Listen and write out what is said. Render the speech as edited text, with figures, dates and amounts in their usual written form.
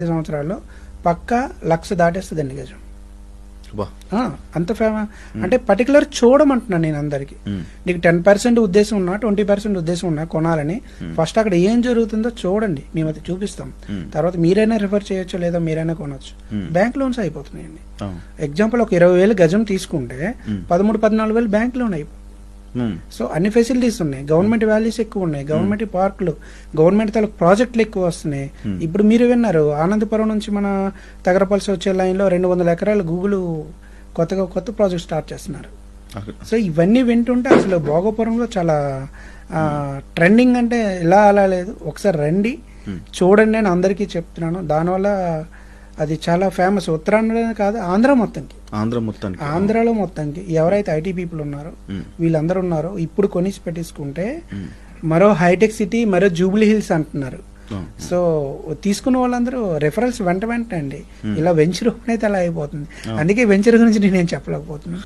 సంవత్సరాల్లో పక్కా 1,00,000 దాటేస్తుందండి గజం. బా. అంత అంటే పర్టికులర్ చూడమంటున్నాను నేను అందరికి. నీకు 10% ఉద్దేశం ఉన్నా 20% ఉద్దేశం ఉన్నా కొనాలని ఫస్ట్ అక్కడ ఏం జరుగుతుందో చూడండి, మేము అది చూపిస్తాం. తర్వాత మీరైనా రిఫర్ చేయొచ్చు లేదా మీరైనా కొనొచ్చు. Bank loans అయిపోతున్నాయండి. ఎగ్జాంపుల్ ఒక 20,000 గజం తీసుకుంటే 13-14,000 బ్యాంక్ లోన్ అయిపోతుంది. సో అన్ని ఫెసిలిటీస్ ఉన్నాయి, గవర్నమెంట్ వాల్యూస్ ఎక్కువ ఉన్నాయి, గవర్నమెంట్ పార్కులు, గవర్నమెంట్ తాలూకు ప్రాజెక్టులు ఎక్కువ వస్తున్నాయి. ఇప్పుడు మీరు విన్నారు, ఆనందపురం నుంచి మన తగరపల్సి వచ్చే లైన్లో 200 ఎకరాలు గూగుల్ కొత్త ప్రాజెక్ట్ స్టార్ట్ చేస్తున్నారు. సో ఇవన్నీ వింటుంటే అసలు భోగపురంలో చాలా ట్రెండింగ్ అంటే ఇలా అలా లేదు. ఒకసారి రండి చూడండి, నేను అందరికీ చెప్తున్నాను. దానివల్ల అది చాలా ఫేమస్, ఉత్తరాంధ్ర కాదు ఆంధ్రాలో మొత్తానికి ఎవరైతే ఐటీ పీపుల్ ఉన్నారో వీళ్ళందరూ ఉన్నారో ఇప్పుడు కొనిసి పెట్టేసుకుంటే మరో హైటెక్ సిటీ, మరో జూబ్లీ హిల్స్ అంటున్నారు. సో తీసుకున్న వాళ్ళందరూ రెఫరల్స్ వెంట అండి. ఇలా వెంచర్ అయితే అలా అయిపోతుంది. అందుకే వెంచర్ గురించి నేను చెప్పలేకపోతున్నాను.